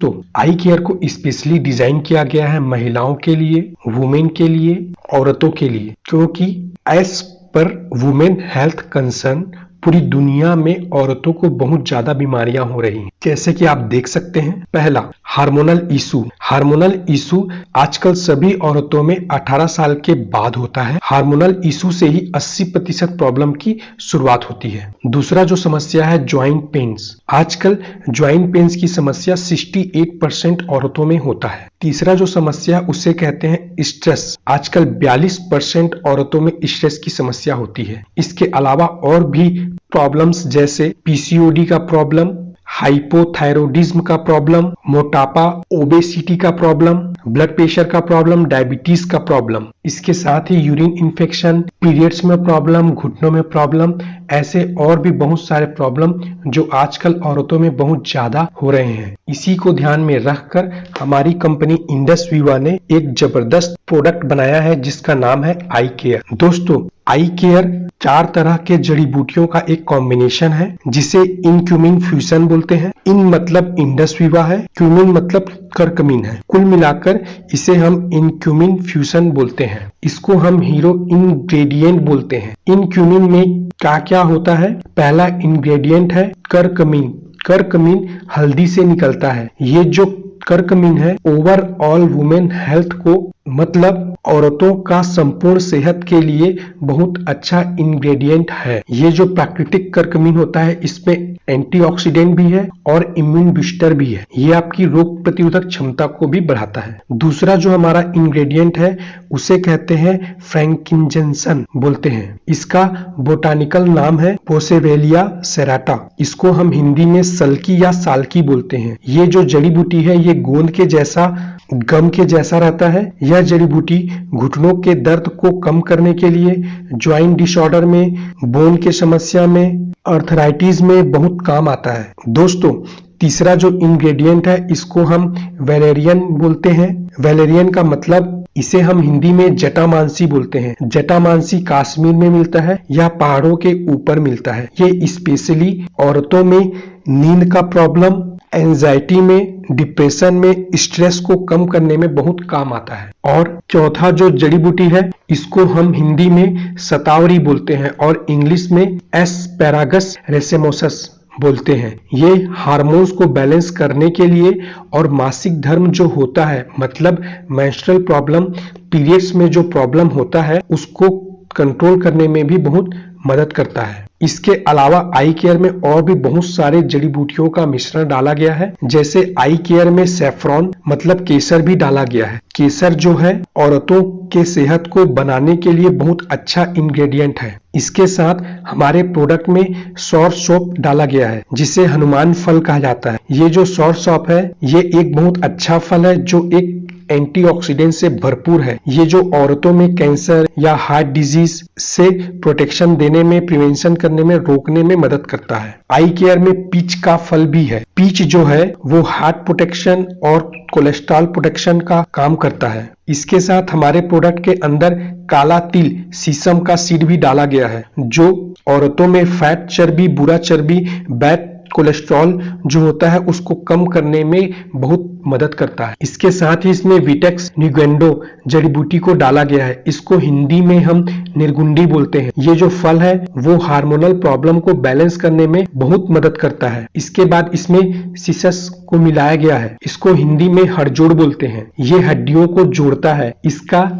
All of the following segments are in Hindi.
तो आई केयर को स्पेशली डिजाइन किया गया है महिलाओं के लिए, वुमेन के लिए, औरतों के लिए, क्योंकि as per women health concern पूरी दुनिया में औरतों को बहुत ज्यादा बीमारियां हो रही हैं। जैसे कि आप देख सकते हैं, पहला हार्मोनल इशू। हार्मोनल इशू आजकल सभी औरतों में 18 साल के बाद होता है। हार्मोनल इशू से ही 80% प्रॉब्लम की शुरुआत होती है। दूसरा जो समस्या है ज्वाइंट पेन्स। आजकल ज्वाइंट पेन्स की समस्या 68% औरतों में होता है। तीसरा जो समस्या उसे कहते हैं स्ट्रेस। आजकल 42% औरतों में स्ट्रेस की समस्या होती है। इसके अलावा और भी प्रॉब्लम्स जैसे पीसीओडी का प्रॉब्लम, हाइपोथायरॉयडिज्म का प्रॉब्लम, मोटापा, ओबेसिटी का प्रॉब्लम, ब्लड प्रेशर का प्रॉब्लम, डायबिटीज का प्रॉब्लम, इसके साथ ही यूरिन इन्फेक्शन, पीरियड्स में प्रॉब्लम, घुटनों में प्रॉब्लम, ऐसे और भी बहुत सारे प्रॉब्लम जो आजकल औरतों में बहुत ज्यादा हो रहे हैं। इसी को ध्यान में रखकर हमारी कंपनी इंडस विवा ने एक जबरदस्त प्रोडक्ट बनाया है जिसका नाम है आई केयर। दोस्तों, आई केयर 4 तरह के जड़ी बूटियों का एक कॉम्बिनेशन है जिसे इनक्यूमिन फ्यूजन बोलते हैं। इन मतलब इंडस विवा है, क्यूमिन मतलब करकमीन है। कुल मिलाकर इसे हम इनक्यूमिन फ्यूजन बोलते हैं। इसको हम हीरो इंग्रेडिएंट बोलते हैं। इनक्यूमिन में क्या क्या होता है? पहला इंग्रेडिएंट है करकमीन। करकमीन हल्दी से निकलता है। ये जो करकमीन है ओवरऑल वुमेन हेल्थ को मतलब औरतों का संपूर्ण सेहत के लिए बहुत अच्छा इंग्रेडिएंट है। ये जो प्राकृतिक करकमीन होता है इसमें एंटीऑक्सीडेंट भी है और इम्यून बूस्टर भी है। ये आपकी रोग प्रतिरोधक क्षमता को भी बढ़ाता है। दूसरा जो हमारा इंग्रेडिएंट है उसे कहते हैं फ्रैंकिंजेंसन बोलते हैं। इसका बोटानिकल नाम है पोसेवेलिया सेराटा। इसको हम हिंदी में सल्की या साल्की बोलते हैं। ये जो जड़ी बूटी है ये गोंद के जैसा, गम के जैसा रहता है। यह जड़ी बूटी घुटनों के दर्द को कम करने के लिए, ज्वाइंट डिसऑर्डर में, बोन के समस्या में, अर्थराइटिस में बहुत काम आता है। दोस्तों, तीसरा जो इंग्रेडिएंट है इसको हम वैलेरियन बोलते हैं। वैलेरियन का मतलब इसे हम हिंदी में जटामांसी बोलते हैं। जटामांसी कश्मीर में मिलता है या पहाड़ों के ऊपर मिलता है। ये स्पेशली औरतों में नींद का प्रॉब्लम, एंजाइटी में, डिप्रेशन में, स्ट्रेस को कम करने में बहुत काम आता है। और चौथा जो जड़ी बूटी है इसको हम हिंदी में शतावरी बोलते हैं और इंग्लिश में एस्पैरागस रेसेमोसस बोलते हैं। ये हार्मोन्स को बैलेंस करने के लिए और मासिक धर्म जो होता है मतलब मेंस्ट्रुअल प्रॉब्लम, पीरियड्स में जो प्रॉब्लम होता है उसको कंट्रोल करने में भी बहुत मदद करता है। इसके अलावा आई केयर में और भी बहुत सारे जड़ी बूटियों का मिश्रण डाला गया है। जैसे आई केयर में सैफरॉन मतलब केसर भी डाला गया है। केसर जो है औरतों के सेहत को बनाने के लिए बहुत अच्छा इंग्रेडिएंट है। इसके साथ हमारे प्रोडक्ट में सौर सौंफ डाला गया है जिसे हनुमान फल कहा जाता है। ये जो सौर सौंफ है ये एक बहुत अच्छा फल है जो एक एंटीऑक्सीडेंट से भरपूर है। ये जो औरतों में कैंसर या हार्ट डिजीज से प्रोटेक्शन देने में, प्रिवेंशन करने में, रोकने में मदद करता है। आई केयर में पीच का फल भी है। पीच जो है वो हार्ट प्रोटेक्शन और कोलेस्ट्रॉल प्रोटेक्शन का काम करता है। इसके साथ हमारे प्रोडक्ट के अंदर काला तिल, शीशम का सीड भी डाला गया है जो औरतों में फैट चर्बी, बुरा चर्बी, बैड कोलेस्ट्रॉल जो होता है उसको कम करने में बहुत मदद करता है। इसके साथ ही इसमें विटेक्स निगेंडो जड़ी बूटी को डाला गया है। इसको हिंदी में हम निर्गुंडी बोलते हैं। ये जो फल है वो हार्मोनल प्रॉब्लम को बैलेंस करने में बहुत मदद करता है। इसके बाद इसमें सिसस को मिलाया गया है। इसको हिंदी में हड़जोड़ बोलते हैं। ये हड्डियों को जोड़ता है। इसका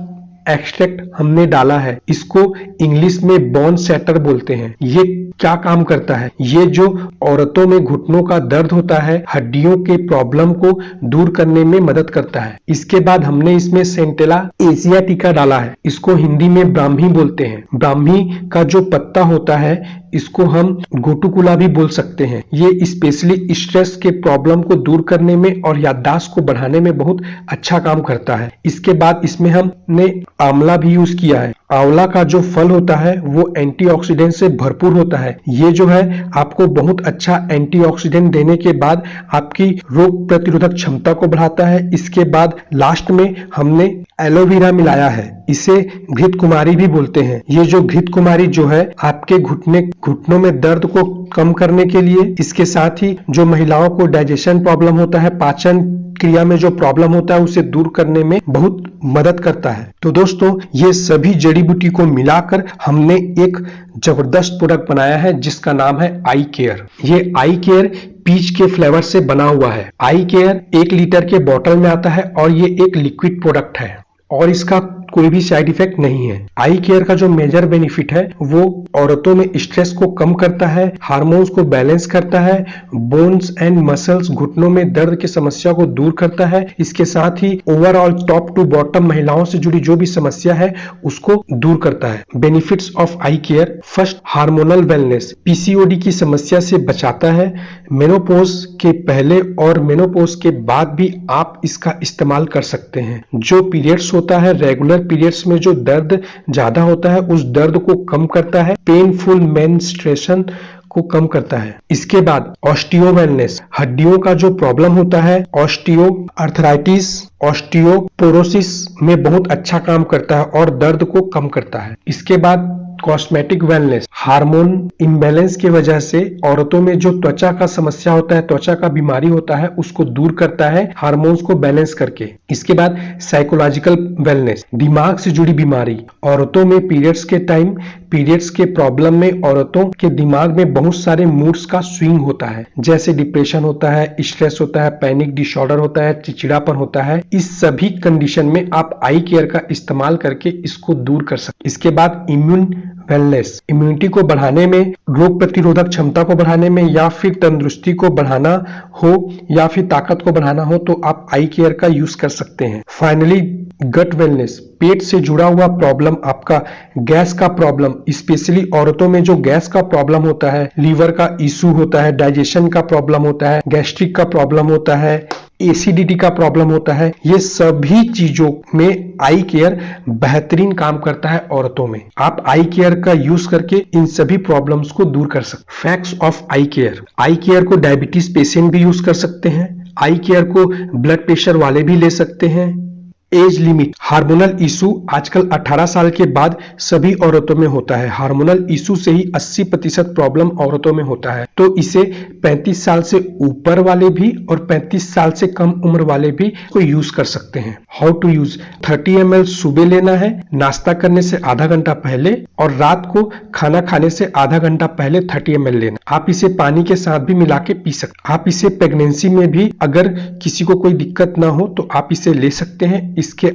एक्सट्रैक्ट हमने डाला है। इसको इंग्लिश में बोन सेटर बोलते हैं। ये क्या काम करता है? ये जो औरतों में घुटनों का दर्द होता है, हड्डियों के प्रॉब्लम को दूर करने में मदद करता है। इसके बाद हमने इसमें सेंटेला एशियाटिका डाला है। इसको हिंदी में ब्राह्मी बोलते हैं। ब्राह्मी का जो पत्ता होता है इसको हम गोटुकुला भी बोल सकते हैं। ये स्पेशली स्ट्रेस के प्रॉब्लम को दूर करने में और याददाश्त को बढ़ाने में बहुत अच्छा काम करता है। इसके बाद इसमें हमने आंवला भी यूज किया है। आंवला का जो फल होता है वो एंटीऑक्सीडेंट से भरपूर होता है। ये जो है आपको बहुत अच्छा एंटीऑक्सीडेंट देने के बाद आपकी रोग प्रतिरोधक क्षमता को बढ़ाता है। इसके बाद लास्ट में हमने एलोवेरा मिलाया है, इसे घृत कुमारी भी बोलते हैं। ये जो घृत कुमारी जो है आपके घुटनों में दर्द को कम करने के लिए, इसके साथ ही जो महिलाओं को डाइजेशन प्रॉब्लम होता है, पाचन क्रिया में जो प्रॉब्लम होता है उसे दूर करने में बहुत मदद करता है। तो दोस्तों ये सभी जड़ी बूटी को मिलाकर हमने एक जबरदस्त प्रोडक्ट बनाया है जिसका नाम है आई केयर। ये आई केयर पीच के फ्लेवर से बना हुआ है। आई केयर 1 लीटर के बोतल में आता है और ये एक लिक्विड प्रोडक्ट है और इसका कोई भी साइड इफेक्ट नहीं है। आई केयर का जो मेजर बेनिफिट है वो औरतों में स्ट्रेस को कम करता है, हार्मोन्स को बैलेंस करता है, बोन्स एंड मसल्स घुटनों में दर्द की समस्या को दूर करता है। इसके साथ ही ओवरऑल टॉप टू बॉटम महिलाओं से जुड़ी जो भी समस्या है उसको दूर करता है। Benefits of I care: first, hormonal wellness, PCOD की समस्या से बचाता है। मेनोपॉज के पहले और मेनोपॉज के बाद भी आप इसका इस्तेमाल कर सकते हैं। जो पीरियड्स होता है, रेगुलर पीरियड्स में जो दर्द ज्यादा होता है उस दर्द को कम करता है। पेनफुल मेंस्ट्रुएशन को कम करता है। इसके बाद ऑस्टियो वेलनेस, हड्डियों का जो प्रॉब्लम होता है, ऑस्टियो आर्थराइटिस, ऑस्टियोपोरोसिस में बहुत अच्छा काम करता है और दर्द को कम करता है। इसके बाद कॉस्मेटिक वेलनेस, हार्मोन इम्बैलेंस की वजह से औरतों में जो त्वचा का समस्या होता है, त्वचा का बीमारी होता है, उसको दूर करता है हार्मोन्स को बैलेंस करके। इसके बाद साइकोलॉजिकल वेलनेस, दिमाग से जुड़ी बीमारी, औरतों में पीरियड्स के टाइम, पीरियड्स के प्रॉब्लम में औरतों के दिमाग में बहुत सारे मूड्स का स्विंग होता है, जैसे डिप्रेशन होता है, स्ट्रेस होता है, पैनिक डिसऑर्डर होता है, चिड़चिड़ापन होता है। इस सभी कंडीशन में आप आई केयर का इस्तेमाल करके इसको दूर कर सकते। इसके बाद इम्यून वेलनेस, इम्यूनिटी को बढ़ाने में, रोग प्रतिरोधक क्षमता को बढ़ाने में, या फिर तंदुरुस्ती को बढ़ाना हो या फिर ताकत को बढ़ाना हो तो आप आई केयर का यूज कर सकते हैं। फाइनली गट वेलनेस, पेट से जुड़ा हुआ प्रॉब्लम, आपका गैस का प्रॉब्लम, स्पेशली औरतों में जो गैस का प्रॉब्लम होता है, लीवर का इशू होता है, डाइजेशन का प्रॉब्लम होता है, गैस्ट्रिक का प्रॉब्लम होता है, एसिडिटी का प्रॉब्लम होता है, ये सभी चीजों में आई केयर बेहतरीन काम करता है औरतों में। आप आई केयर का यूज करके इन सभी प्रॉब्लम्स को दूर कर सकते। Facts of I care: I care को डायबिटीज पेशेंट भी यूज कर सकते हैं। आई केयर को ब्लड प्रेशर वाले भी ले सकते हैं। एज लिमिट, हार्मोनल इशू आजकल 18 साल के बाद सभी औरतों में होता है। हार्मोनल इशू से ही 80% प्रॉब्लम औरतों में होता है, तो इसे 35 साल से ऊपर वाले भी और 35 साल से कम उम्र वाले भी को यूज कर सकते हैं। हाउ टू यूज: 30 ml सुबह लेना है, नाश्ता करने से आधा घंटा पहले, और रात को खाना खाने से आधा घंटा पहले 30 ml लेना। आप इसे पानी के साथ भी मिला के पी सकते। आप इसे प्रेगनेंसी में भी, अगर किसी को कोई दिक्कत ना हो तो आप इसे ले सकते हैं। इसके